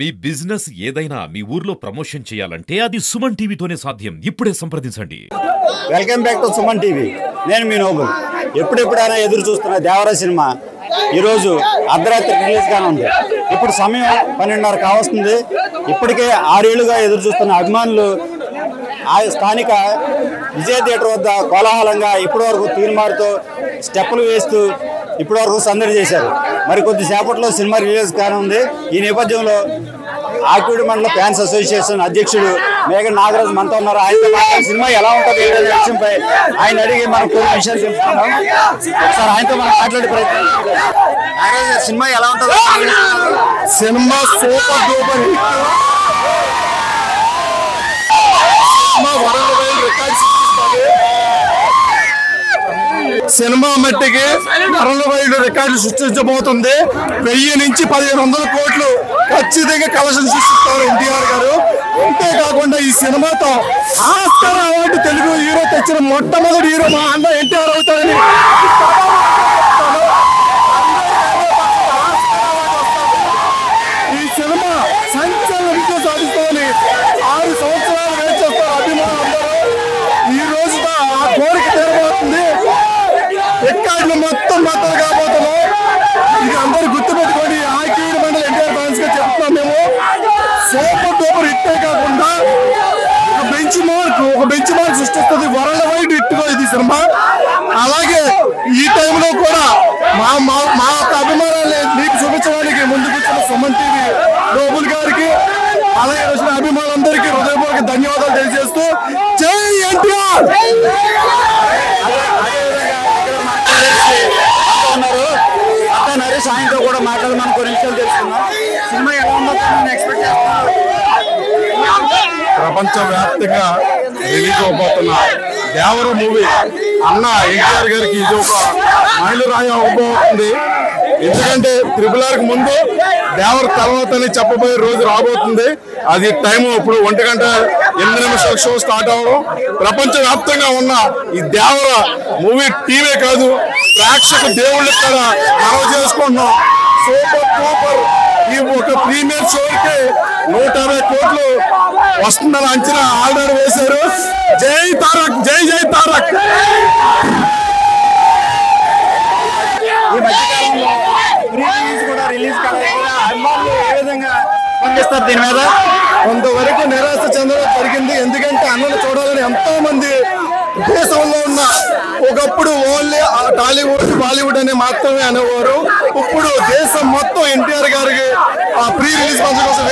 మీ business ఏదైనా మీ ఊర్లో promotion చేయాలంటే అది సుమన్ టీవీతోనే సాధ్యం. ఇప్పుడే సంప్రదించండి. Welcome back to Suman TV. నేను మీ నోబుల్. ఎప్పుడెప్పుడైనా ఎదురు చూస్తున్న దేవరా సినిమా ఈరోజు అర్ధరాత్రి రిలీజ్గానే ఉంది. ఇప్పుడు సమయం 12:30 కావస్తుంది. ఇప్పటికే 6 ఏళ్లుగా ఎదురు చూస్తున్న అభిమానులు ఆ స్థానిక విజయ థియేటర్ వద్ద కోలాహలంగా ఇప్పటివరకు తీర్మారుతో స్టెప్పులు వేస్తూ ఇప్పటివరకు సందడి చేశారు. మరి కొద్దిసేపట్లో సినిమా రిలీజ్ కానుంది. ఈ నేపథ్యంలో ఆకివీడు మండల ఫ్యాన్స్ అసోసియేషన్ అధ్యక్షుడు మేఘన్ నాగరాజ్ మనతో ఉన్నారు. ఆయన సినిమా ఎలా ఉంటుంది అనే విషయంపై ఆయన అడిగి మనం కొన్ని విషయాలు తెలుసుకున్నాం. ఒకసారి ఆయనతో మనం మాట్లాడే ప్రయత్నం. సినిమా ఎలా ఉంటుంది? Cinema super duper hit. Cinema మట్టికి వరల్డ్ వైడ్ రికార్డులు సృష్టించబోతుంది. 1000 నుంచి 1500 కోట్లు ఖచ్చితంగా కలెక్షన్ సృష్టిస్తారు ఎన్టీఆర్ గారు. అంతేకాకుండా ఈ సినిమాతో ఆస్కార్ అవార్డు తెలుగు హీరో తెచ్చిన మొట్టమొదటి హీరో మా అన్న ఎన్టీఆర్ అవుతారని ఈ సినిమా సంచలన విజయం సాధిస్తామని 6 సంవత్సరాలు వెయిట్ చేస్తారు అభిమానులందరూ. ఈ రోజుతో ఆ కోరిక తీరబోతుంది. రికార్డులు మొత్తం బద్దలు కాబోతున్నాం. ఇది అందరూ గుర్తుపెట్టుకోండి. ఆకివీడు మండల ఎన్టీఆర్ ఫ్యాన్స్ గా చెప్తున్నాం. మేము సూపర్ డూపర్ హిట్ కాకుండా ఒక బెంచ్ మార్క్ సృష్టిస్తుంది. వరల్డ్ వైడ్ హిట్ గా ఇది సినిమా. అలాగే ఈ టైంలో కూడా మా అభిమానాన్ని మీకు చూపించడానికి ముందుకు వచ్చిన సుమన్ టీవీ నోబుల్ గారికి అలాగే వచ్చిన అభిమానులందరికీ హృదయపూర్వక ధన్యవాదాలు తెలియజేస్తూ జై ఎన్టీఆర్. నరేష్ ఆయనతో కూడా మాట్లాడమని కొన్ని విషయాలు తెలుసుకున్నాం. సినిమా ఎలా ఉందో ఎక్స్పెక్ట్ చేస్తున్నారు. ప్రపంచవ్యాప్తంగా రిలీజ్ అవబోతున్న దేవర మూవీ అన్న ఎన్టీఆర్ గారికి ఇది ఒక మైలురాయి అవబోతుంది. ఎందుకంటే RRR కి ముందు దేవర తర్వాతనే చెప్పబోయే రోజు రాబోతుంది. అది టైం ఇప్పుడు 1:08 షో స్టార్ట్ అవ్వడం. ప్రపంచవ్యాప్తంగా ఉన్న ఈ దేవర మూవీ టీవీ కాదు ప్రేక్షక దేవుళ్ళకి కూడా మనం చేసుకుంటున్నాం. సూపర్ సూపర్ ఈ ఒక ప్రీమియర్ షోకి 150 కోట్లు వస్తుందని అంచనా ఆల్రెడీ వేశారు. జై తారక్, జై జై తారక్. ఈ మధ్యకాలంలో ప్రీ రిలీజ్ కూడా రిలీజ్ కాలేదు. అభిమానులు ఏ విధంగా స్పందిస్తారు దీని మీద? కొంతవరకు నిరాశ చెందడం జరిగింది. ఎందుకంటే అన్నను చూడాలని ఎంతో మంది దేశంలో ఉన్న ఒకప్పుడు ఓన్లీ టాలీవుడ్ బాలీవుడ్ అని మాత్రమే అనేవారు. ఇప్పుడు దేశం మొత్తం ఎన్టీఆర్ గారికి ఆ ప్రీ రిలీజ్ ఫంక్షన్ కోసం